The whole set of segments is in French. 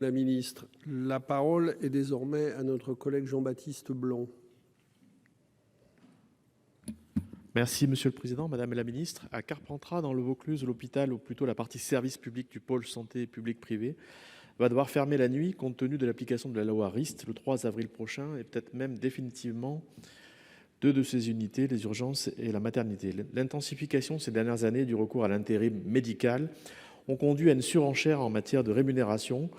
la ministre. La parole est désormais à notre collègue Jean-Baptiste Blanc. Merci Monsieur le Président, Madame la Ministre. À Carpentras, dans le Vaucluse, l'hôpital, ou plutôt la partie service public du pôle santé public-privé, va devoir fermer la nuit compte tenu de l'application de la loi RIST le 3 avril prochain et peut-être même définitivement deux de ces unités, les urgences et la maternité. L'intensification ces dernières années du recours à l'intérim médical ont conduit à une surenchère en matière de rémunération.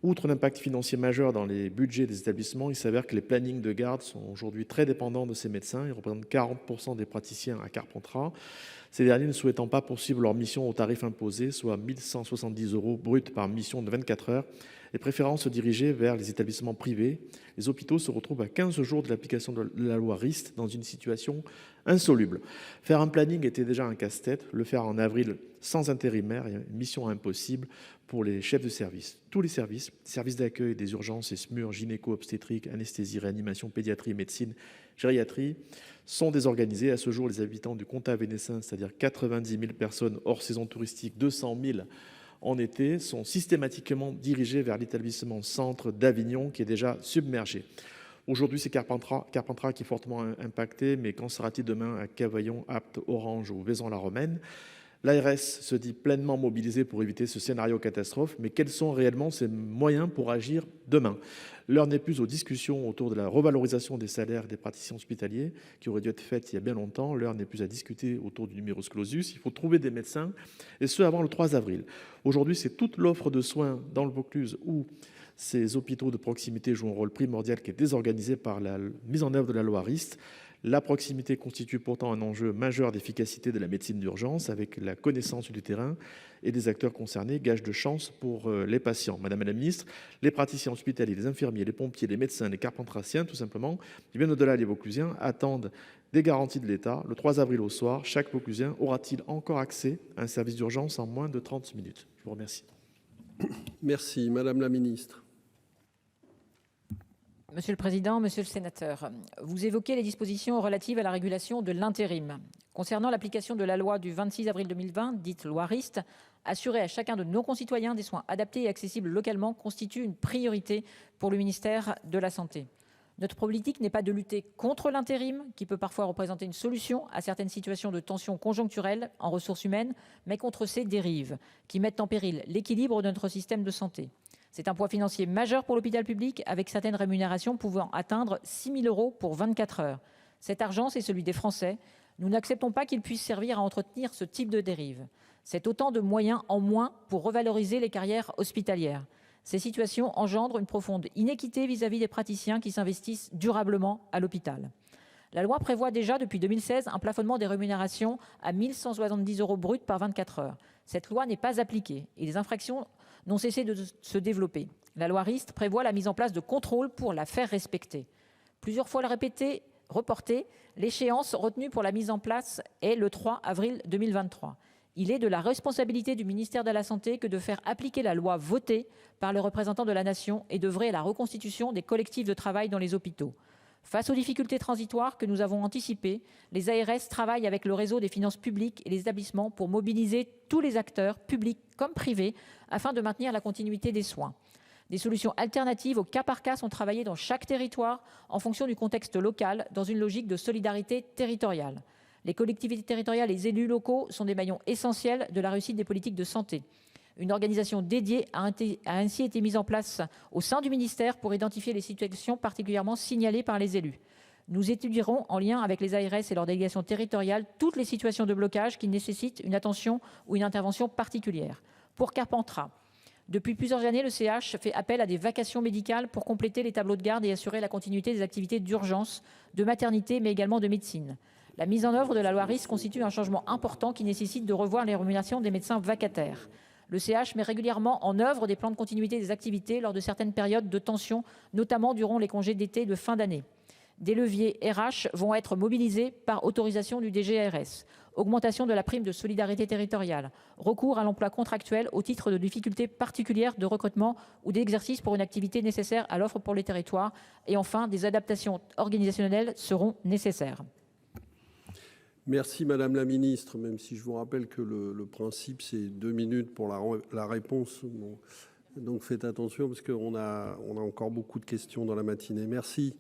Outre l'impact financier majeur dans les budgets des établissements, il s'avère que les plannings de garde sont aujourd'hui très dépendants de ces médecins. Ils représentent 40% des praticiens à Carpentras. Ces derniers ne souhaitant pas poursuivre leur mission au tarif imposé, soit 1 170 € bruts par mission de 24 heures, et préférant se diriger vers les établissements privés. Les hôpitaux se retrouvent à 15 jours de l'application de la loi RIST dans une situation insoluble. Faire un planning était déjà un casse-tête. Le faire en avril sans intérimaire est une mission impossible pour les chefs de service. Tous les services d'accueil des urgences et SMUR, gynéco, obstétrique, anesthésie, réanimation, pédiatrie, médecine, gériatrie, sont désorganisés. À ce jour, les habitants du Comtat vénessin, c'est-à-dire 90 000 personnes hors saison touristique, 200 000 en été, sont systématiquement dirigés vers l'établissement centre d'Avignon qui est déjà submergé. Aujourd'hui, c'est Carpentras qui est fortement impacté, mais qu'en sera-t-il demain à Cavaillon, Apt, Orange ou Vaison-la-Romaine? L'ARS se dit pleinement mobilisée pour éviter ce scénario catastrophe, mais quels sont réellement ses moyens pour agir demain? L'heure n'est plus aux discussions autour de la revalorisation des salaires des praticiens hospitaliers, qui aurait dû être faite il y a bien longtemps. L'heure n'est plus à discuter autour du numerus clausus. Il faut trouver des médecins, et ce avant le 3 avril. Aujourd'hui, c'est toute l'offre de soins dans le Vaucluse où ces hôpitaux de proximité jouent un rôle primordial qui est désorganisé par la mise en œuvre de la loi RIST. La proximité constitue pourtant un enjeu majeur d'efficacité de la médecine d'urgence avec la connaissance du terrain et des acteurs concernés, gage de chance pour les patients. Madame la Ministre, les praticiens hospitaliers, les infirmiers, les pompiers, les médecins, les carpentraciens, tout simplement, et bien au-delà, les Vauclusiens attendent des garanties de l'État. Le 3 avril au soir, chaque Vauclusien aura-t-il encore accès à un service d'urgence en moins de 30 minutes? Je vous remercie. Merci, Madame la Ministre. Monsieur le président, monsieur le sénateur, vous évoquez les dispositions relatives à la régulation de l'intérim. Concernant l'application de la loi du 26 avril 2020, dite loi RIST, assurer à chacun de nos concitoyens des soins adaptés et accessibles localement constitue une priorité pour le ministère de la Santé. Notre politique n'est pas de lutter contre l'intérim, qui peut parfois représenter une solution à certaines situations de tension conjoncturelle en ressources humaines, mais contre ces dérives qui mettent en péril l'équilibre de notre système de santé. C'est un poids financier majeur pour l'hôpital public, avec certaines rémunérations pouvant atteindre 6 000 € pour 24 heures. Cet argent, c'est celui des Français. Nous n'acceptons pas qu'il puisse servir à entretenir ce type de dérive. C'est autant de moyens en moins pour revaloriser les carrières hospitalières. Ces situations engendrent une profonde inéquité vis-à-vis des praticiens qui s'investissent durablement à l'hôpital. La loi prévoit déjà depuis 2016 un plafonnement des rémunérations à 1 170 € bruts par 24 heures. Cette loi n'est pas appliquée et les infractions n'ont cessé de se développer. La loi RIST prévoit la mise en place de contrôles pour la faire respecter. Plusieurs fois reportée, l'échéance retenue pour la mise en place est le 3 avril 2023. Il est de la responsabilité du ministère de la Santé que de faire appliquer la loi votée par les représentants de la nation et d'œuvrer à la reconstitution des collectifs de travail dans les hôpitaux. Face aux difficultés transitoires que nous avons anticipées, les ARS travaillent avec le réseau des finances publiques et les établissements pour mobiliser tous les acteurs, publics comme privés, afin de maintenir la continuité des soins. Des solutions alternatives au cas par cas sont travaillées dans chaque territoire en fonction du contexte local, dans une logique de solidarité territoriale. Les collectivités territoriales et les élus locaux sont des maillons essentiels de la réussite des politiques de santé. Une organisation dédiée a ainsi été mise en place au sein du ministère pour identifier les situations particulièrement signalées par les élus. Nous étudierons en lien avec les ARS et leurs délégations territoriales toutes les situations de blocage qui nécessitent une attention ou une intervention particulière. Pour Carpentras, depuis plusieurs années, le CH fait appel à des vacations médicales pour compléter les tableaux de garde et assurer la continuité des activités d'urgence, de maternité, mais également de médecine. La mise en œuvre de la loi RIS constitue un changement important qui nécessite de revoir les rémunérations des médecins vacataires. Le CH met régulièrement en œuvre des plans de continuité des activités lors de certaines périodes de tension, notamment durant les congés d'été de fin d'année. Des leviers RH vont être mobilisés par autorisation du DGRS. Augmentation de la prime de solidarité territoriale, recours à l'emploi contractuel au titre de difficultés particulières de recrutement ou d'exercice pour une activité nécessaire à l'offre pour les territoires. Et enfin, des adaptations organisationnelles seront nécessaires. Merci Madame la Ministre, même si je vous rappelle que le principe c'est 2 minutes pour la réponse. Bon. Donc faites attention parce qu'on a encore beaucoup de questions dans la matinée. Merci.